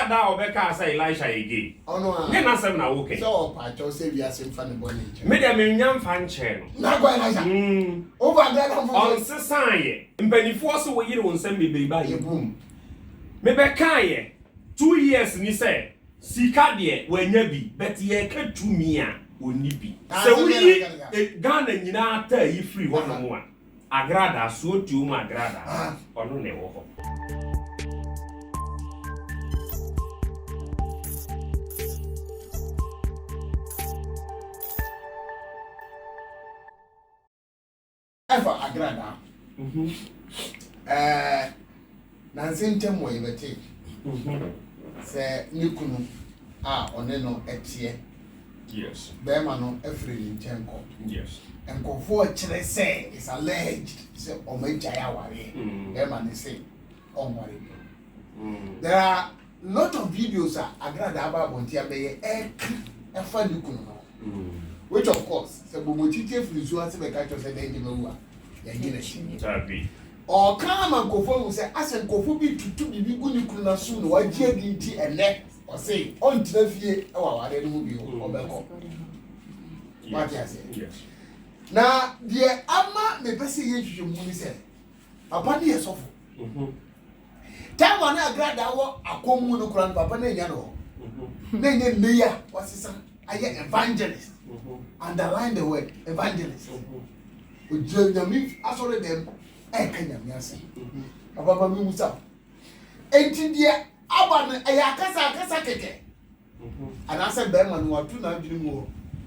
Agradaa obeka say Elisha again. Oh no. Ne na sem na wo ken. So pacho say we are same fan boy. Me dem nyam fan che no. Nakoah Elisha. Over Agradaa for. On sesan ye. Mpanifo so wo yire won sem bebe ba ye boom. Me be kan ye 2 years ni say sika de wanya bi but ye ka tumi a oni bi. Se wo yi Ghana nyina ta yi free ho no mo a. Agradaa so tu mu Agradaa. Ono ne wo ho. Ever Agradaa. Nansentem wo yebete. Se nikunu one no etie. Yes. Bema no efri nchenko. Yes. Enkofo kire say is alleged say omejaya ware. Bema ne say onware. There are lot of videos Agradaa aba bontia beye efa nikunu no. Which of course, se bomochiche frizu ase be ka cho say dey mewu a. Ya gina shi. Tabi. O kama nkofo say ase nkofo bi tutu bibi gu nikunu na so no wagie di nti ene o say on tira fie e wa ware no bi obeko. What you say? Yes. Na die ama me pese ye hwehwe mu ni say papa ne yesofo. Tawa na Agradaa wo akomu no kura papa na nya no. Na nya meya wasisa aye evangelist. Underline the word evangelist. Ojanyami asore dem kanyami ase. Papa mi musa. Enti die aba no akasa keke. Ana se be ma no watu na adwiri mu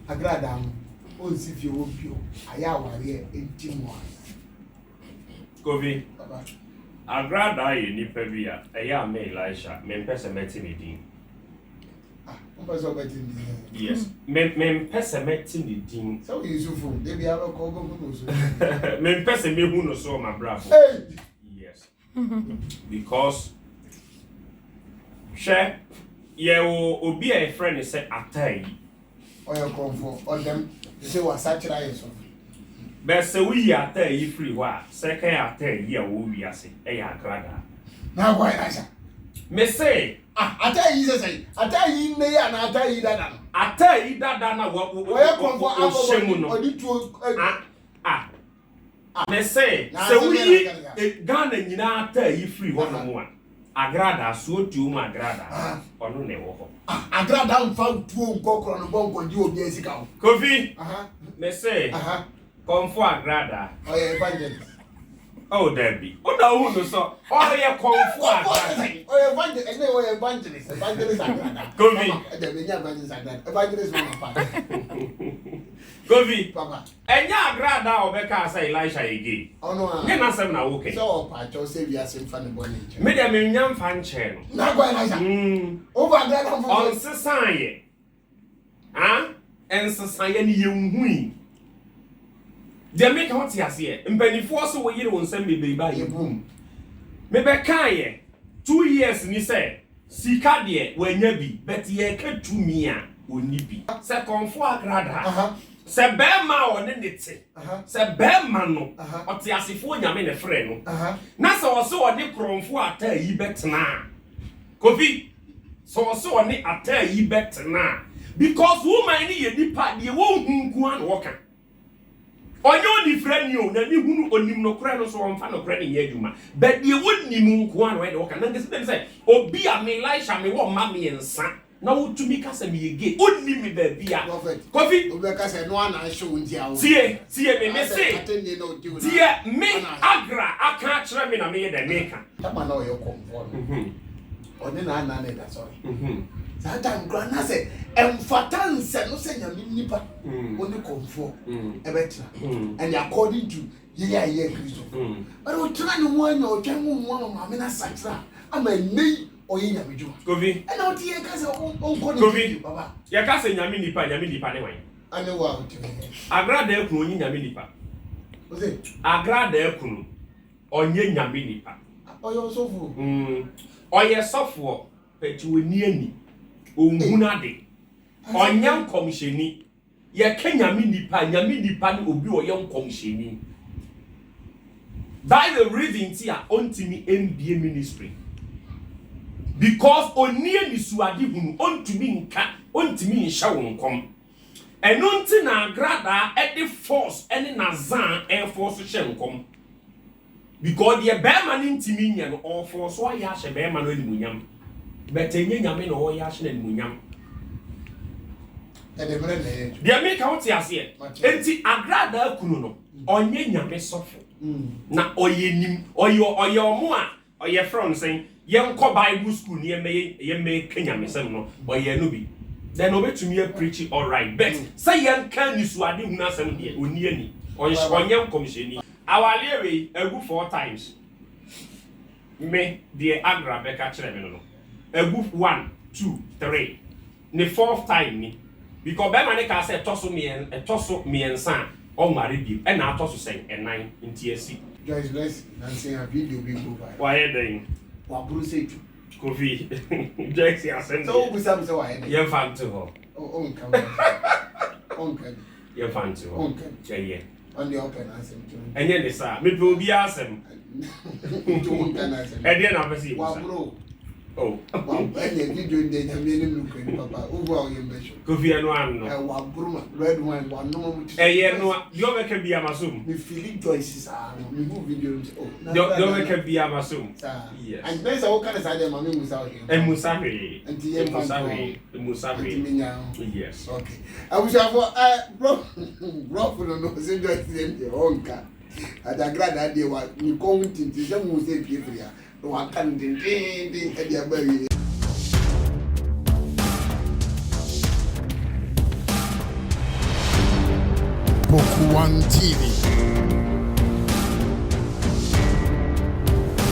Agradaa no. Onsi fie wo bio. Aya aware enti mu. Kofi. Agradaa ye nipa bi a eya me Elisha me pese meti ni din. Yes. Me pese meti ni din. So Yusufu, they be alo ko go so. Me pese me hu no so my bravo. Yes. Because share ye obi a friend say atai. Oya konfo on them say was satira yeso. Be se we atai free wa second atai ye wo wi ase e ya Agradaa. Na why Elisha? Me say atai say atai me ya na atai dada. Atai dada na wo konfo shemu no. Me say we Ghana nyina atai free ho no mo a. Agradaa so tu mu Agradaa. Ono ne wo ho. Agradaa mfa tuo nkokoro no bonko di obi asika ho. Kofi. Me say come for Agradaa. Oya evangelist. Oh Debbie. O da hu no so. O ye come for Agradaa. Oya evangelist, oya evangelist. Evangelist Agradaa. Kofi. Debbie nya evangelist Agradaa. Evangelist no pa. Kofi. Papa. Enya Agradaa obeka say Elisha again. Ono ne na sem na wo ken. So pacho say we are same fan boy nature. Me dem nyam fan che no. Nakoah Elisha. Over Agradaa for. On sesan ye. En sesan ye ni ye nhui. De make what ya say. Mpanifo so wo yire won sem bebe ba ye boom. Me be kan ye 2 years ni say sika de wanya bi but ye ka tumi a oni bi. Se konfo Agradaa. Se bema o ne nete. Se bema no. Oti asefo nyame ne frɛ no. Na se o se o de kronfo ata yi betena. Kofi. So o se o ne ata yi betena. Because woman ni ye nipa de wo hunku an wo ka. Onyo ni frɛ ni o na ni hunu onim no kra no so on fa no kra ni ye adwuma. But de wonnim nku an wo ka. Na ngese dem say obi a me Elisha me wo ma me nsa. Na wotumi kasa me yege onni me ba bia Kofi obi kasa no ana show ntia wo tie me say tie me agra aka kire me na me de meka tama na oyo komfort oni na ana na da sorry that grana say emfata nse no say nyame nipa oni komfort ebetra and according to ye Kristo but o tira ni mo anya o twan mo ma me na satra ama nei oyi nyame juma Kofi and o tie ka say o ko ni baba ya ka say nyame nipa ne wan ane wa o tie Agradaa ekunu onyi nyame nipa o say Agradaa ekunu onye nyame nipa oyo sofo oye sofo peti woni ani onhuna de onya nkomhyeni ye ka nyame nipa ni obi oye nkomhyeni. By the reason tia ontimi MBA ministry because onie ni suade hunu ontumi nka ontumi nhya won kom eno nti na Agradaa e force ene na zan e force hye nkom because the bear ni ntimi nya no all force wa ya hye bear no animunyam but enye nyame no wo ya hye na animunyam dia make out ase enti Agradaa kunu no onye nyame sofo na oyenim oye omo a oye from saying yenko Bible school ni ye Kenya mesem no oye no bi then obetumi e preach all right but say yenka ni suade hu na asem de oni ani onye commissioni awale we egu 4 times me the Agradaa be ka kire me no egu 1 2 3 the 4th time ni because be man ka say toso miensa o mari bi e na atoso say enan nti asi Joyce bless and say a video be go by why then wa buru say tu Kofi Joyce ya send so we say why then ye fan to ho on come ye fan to ho yeah on the open answer enye ne sa me pe obi asem e dey na pesi wa buru oh any video dey na me no look any papa over your mission Kofi eno an no wa buru red wine wa no mo ye no yo be ka bia masum me feel Joyce no me go video oh yo be ka bia masum yes and there's all kind of side dem me musa here e musahwe anti ye musahwe yes okay I wish I for bro no say Joyce dey onka Agradaa dey wa ni ko ntinti se mu se pie fria wa kan din e dia ba wi Poku 1 TV.